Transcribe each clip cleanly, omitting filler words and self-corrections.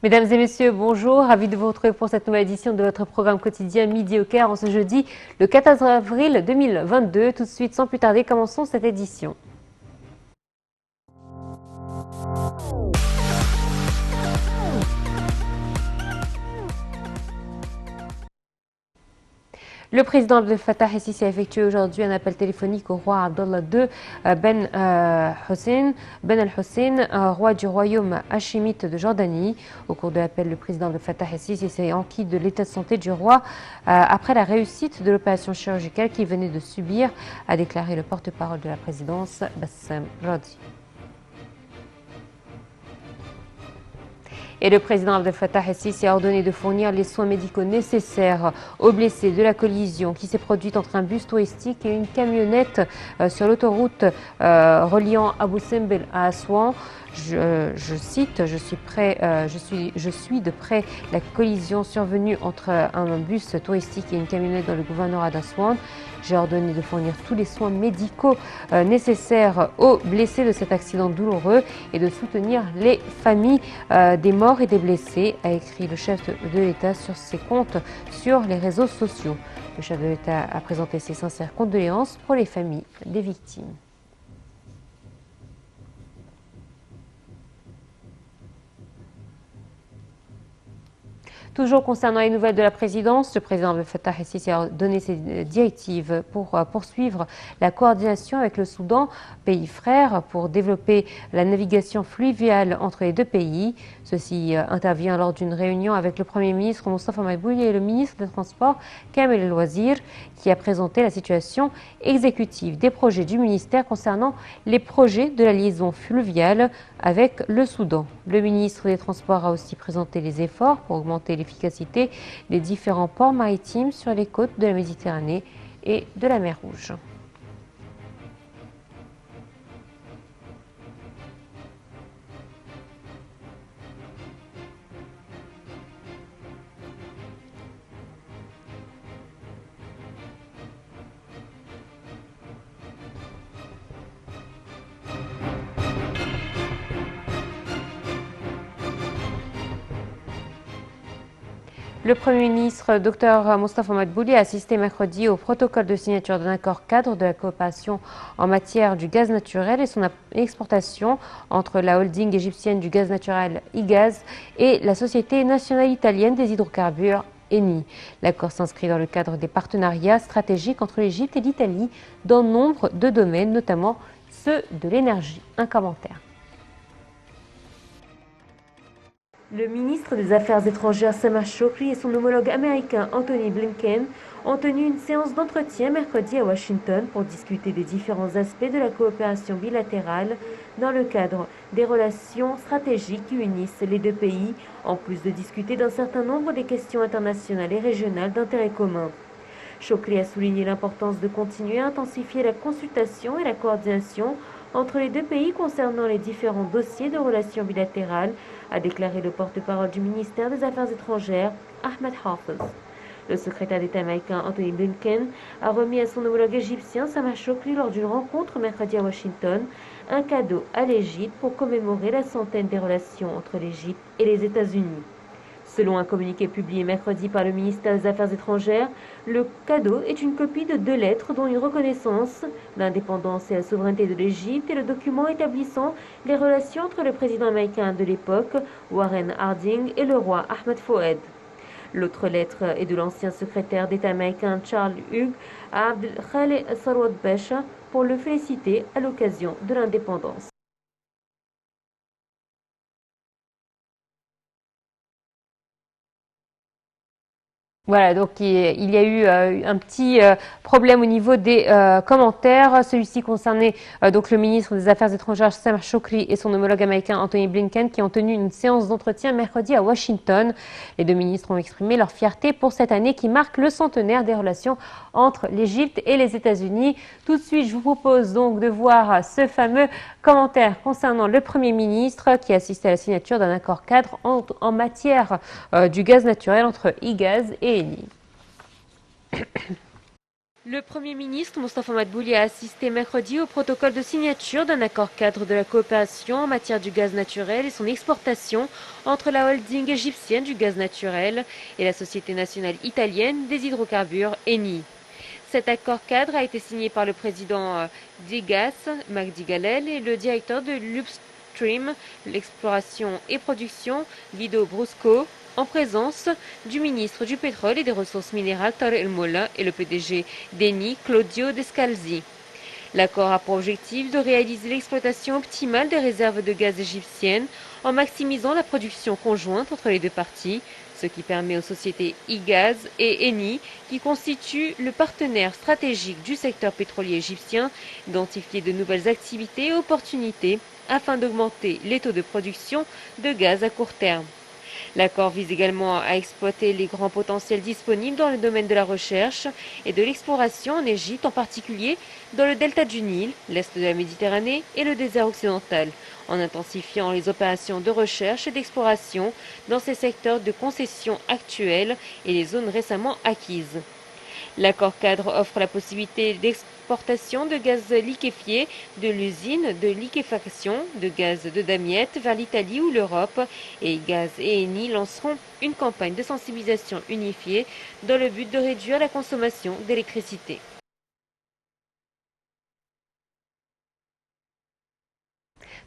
Mesdames et messieurs, bonjour. Ravi de vous retrouver pour cette nouvelle édition de votre programme quotidien Midi au Caire en ce jeudi, le 14 avril 2022. Tout de suite, sans plus tarder, commençons cette édition. Le président Abdel Fattah el-Sisi a effectué aujourd'hui un appel téléphonique au roi Abdallah II Ben al-Hussein, roi du royaume hachémite de Jordanie. Au cours de l'appel, le président Abdel Fattah el-Sisi s'est enquis de l'état de santé du roi après la réussite de l'opération chirurgicale qu'il venait de subir, a déclaré le porte-parole de la présidence, Bassem Radi. Et le président Abdel Fattah el-Sisi a ordonné de fournir les soins médicaux nécessaires aux blessés de la collision qui s'est produite entre un bus touristique et une camionnette sur l'autoroute reliant Abu Simbel à Assouan. Je cite, je suis de près la collision survenue entre un bus touristique et une camionnette dans le gouvernorat d'Assouan. J'ai ordonné de fournir tous les soins médicaux nécessaires aux blessés de cet accident douloureux et de soutenir les familles des morts et des blessés, a écrit le chef de l'État sur ses comptes sur les réseaux sociaux. Le chef de l'État a présenté ses sincères condoléances pour les familles des victimes. Toujours concernant les nouvelles de la présidence, le président Abdel Fattah el-Sisi a donné ses directives pour poursuivre la coordination avec le Soudan, pays frère, pour développer la navigation fluviale entre les deux pays. Ceci intervient lors d'une réunion avec le Premier ministre Moustapha Madbouli et le ministre des Transports Kamel El-Wazir, qui a présenté la situation exécutive des projets du ministère concernant les projets de la liaison fluviale avec le Soudan. Le ministre des Transports a aussi présenté les efforts pour augmenter l'efficacité des différents ports maritimes sur les côtes de la Méditerranée et de la mer Rouge. Le Premier ministre, Dr Moustapha Madbouli, a assisté mercredi au protocole de signature d'un accord cadre de la coopération en matière du gaz naturel et son exportation entre la holding égyptienne du gaz naturel IGAZ et la Société nationale italienne des hydrocarbures ENI. L'accord s'inscrit dans le cadre des partenariats stratégiques entre l'Égypte et l'Italie dans nombre de domaines, notamment ceux de l'énergie. Un commentaire. Le ministre des Affaires étrangères Sameh Shoukry et son homologue américain Anthony Blinken ont tenu une séance d'entretien mercredi à Washington pour discuter des différents aspects de la coopération bilatérale dans le cadre des relations stratégiques qui unissent les deux pays, en plus de discuter d'un certain nombre des questions internationales et régionales d'intérêt commun. Shoukry a souligné l'importance de continuer à intensifier la consultation et la coordination entre les deux pays concernant les différents dossiers de relations bilatérales, a déclaré le porte-parole du ministère des Affaires étrangères, Ahmed Hafez. Le secrétaire d'État américain Anthony Blinken a remis à son homologue égyptien Sameh Shoukry lors d'une rencontre mercredi à Washington un cadeau à l'Égypte pour commémorer la centaine des relations entre l'Égypte et les États-Unis. Selon un communiqué publié mercredi par le ministère des Affaires étrangères, le cadeau est une copie de 2 lettres dont une reconnaissance, l'indépendance et la souveraineté de l'Égypte et le document établissant les relations entre le président américain de l'époque, Warren Harding, et le roi Ahmed Fouad. L'autre lettre est de l'ancien secrétaire d'État américain Charles Hughes à Abdel Khaled Sarwat Besha pour le féliciter à l'occasion de l'indépendance. Voilà, donc il y a eu un petit problème au niveau des commentaires. Celui-ci concernait donc le ministre des Affaires étrangères Sameh Shoukry et son homologue américain Anthony Blinken qui ont tenu une séance d'entretien mercredi à Washington. Les deux ministres ont exprimé leur fierté pour cette année qui marque le centenaire des relations entre l'Égypte et les États-Unis. Tout de suite, je vous propose donc de voir ce fameux commentaire concernant le Premier ministre qui a assisté à la signature d'un accord cadre en matière du gaz naturel entre IGAZ et ENI. Le Premier ministre Moustapha Madbouli a assisté mercredi au protocole de signature d'un accord cadre de la coopération en matière du gaz naturel et son exportation entre la holding égyptienne du gaz naturel et la Société nationale italienne des hydrocarbures Eni. Cet accord cadre a été signé par le président d'IGAS, Magdi Galel, et le directeur de l'Upstream, l'exploration et production, Guido Brusco, en présence du ministre du Pétrole et des Ressources minérales Tarek El Molla et le PDG d'Eni, Claudio Descalzi. L'accord a pour objectif de réaliser l'exploitation optimale des réserves de gaz égyptiennes en maximisant la production conjointe entre les deux parties, ce qui permet aux sociétés IGAS et Eni, qui constituent le partenaire stratégique du secteur pétrolier égyptien, d'identifier de nouvelles activités et opportunités afin d'augmenter les taux de production de gaz à court terme. L'accord vise également à exploiter les grands potentiels disponibles dans le domaine de la recherche et de l'exploration en Égypte, en particulier dans le delta du Nil, l'est de la Méditerranée et le désert occidental, en intensifiant les opérations de recherche et d'exploration dans ces secteurs de concession actuels et les zones récemment acquises. L'accord cadre offre la possibilité d'exportation de gaz liquéfié de l'usine de liquéfaction de gaz de Damiette vers l'Italie ou l'Europe, et Gaz et Eni lanceront une campagne de sensibilisation unifiée dans le but de réduire la consommation d'électricité.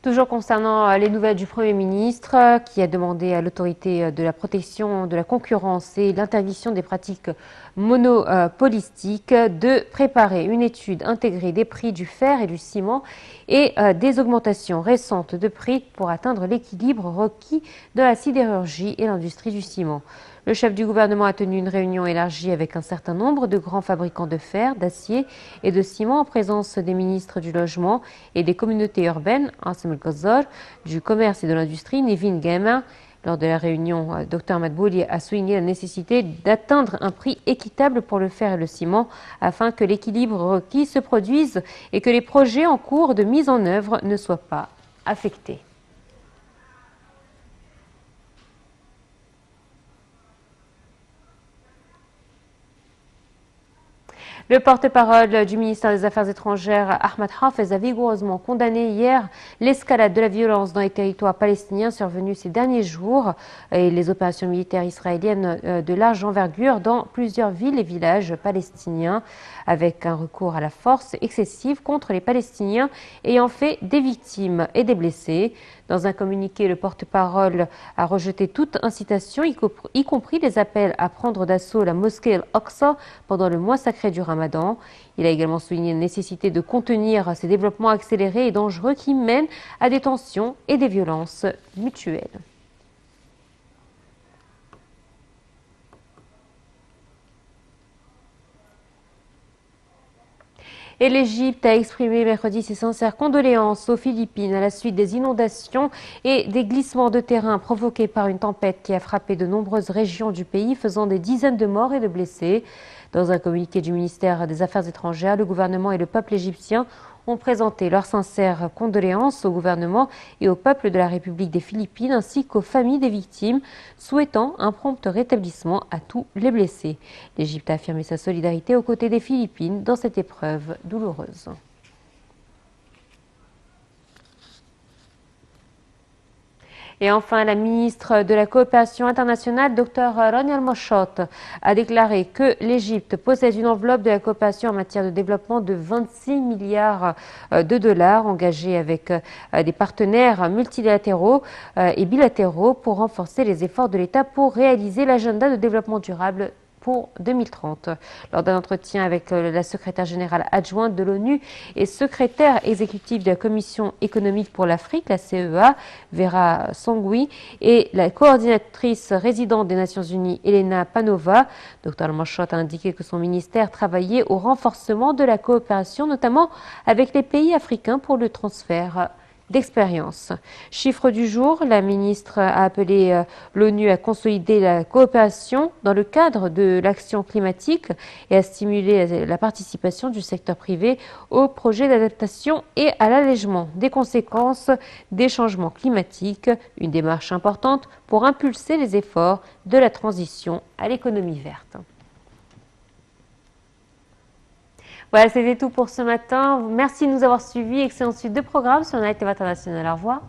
Toujours concernant les nouvelles du Premier ministre, qui a demandé à l'autorité de la protection de la concurrence et l'interdiction des pratiques monopolistiques de préparer une étude intégrée des prix du fer et du ciment et des augmentations récentes de prix pour atteindre l'équilibre requis de la sidérurgie et l'industrie du ciment. Le chef du gouvernement a tenu une réunion élargie avec un certain nombre de grands fabricants de fer, d'acier et de ciment en présence des ministres du Logement et des communautés urbaines, Assem El-Ghazar, du commerce et de l'industrie, Nevin Gamer. Lors de la réunion, Dr Madbouli a souligné la nécessité d'atteindre un prix équitable pour le fer et le ciment afin que l'équilibre requis se produise et que les projets en cours de mise en œuvre ne soient pas affectés. Le porte-parole du ministère des Affaires étrangères, Ahmed Hafez, a vigoureusement condamné hier l'escalade de la violence dans les territoires palestiniens survenue ces derniers jours et les opérations militaires israéliennes de large envergure dans plusieurs villes et villages palestiniens, avec un recours à la force excessive contre les Palestiniens ayant fait des victimes et des blessés. Dans un communiqué, le porte-parole a rejeté toute incitation, y compris les appels à prendre d'assaut la mosquée Al-Aqsa pendant le mois sacré du Ramadan. Il a également souligné la nécessité de contenir ces développements accélérés et dangereux qui mènent à des tensions et des violences mutuelles. Et l'Égypte a exprimé mercredi ses sincères condoléances aux Philippines à la suite des inondations et des glissements de terrain provoqués par une tempête qui a frappé de nombreuses régions du pays, faisant des dizaines de morts et de blessés. Dans un communiqué du ministère des Affaires étrangères, le gouvernement et le peuple égyptien ont présenté leurs sincères condoléances au gouvernement et au peuple de la République des Philippines ainsi qu'aux familles des victimes, souhaitant un prompt rétablissement à tous les blessés. L'Égypte a affirmé sa solidarité aux côtés des Philippines dans cette épreuve douloureuse. Et enfin, la ministre de la Coopération internationale, Dr Rania Al-Mashot, a déclaré que l'Égypte possède une enveloppe de la coopération en matière de développement de 26 milliards de dollars engagés avec des partenaires multilatéraux et bilatéraux pour renforcer les efforts de l'État pour réaliser l'agenda de développement durable pour 2030. Lors d'un entretien avec la secrétaire générale adjointe de l'ONU et secrétaire exécutive de la Commission économique pour l'Afrique, la CEA, Vera Songui, et la coordinatrice résidente des Nations Unies, Elena Panova, Dr Al-Mashot a indiqué que son ministère travaillait au renforcement de la coopération, notamment avec les pays africains pour le transfert d'expérience. Chiffre du jour, la ministre a appelé l'ONU à consolider la coopération dans le cadre de l'action climatique et à stimuler la participation du secteur privé aux projets d'adaptation et à l'allègement des conséquences des changements climatiques, une démarche importante pour impulser les efforts de la transition à l'économie verte. Voilà, c'était tout pour ce matin. Merci de nous avoir suivis. Excellente suite de programme sur Night TV International. Au revoir.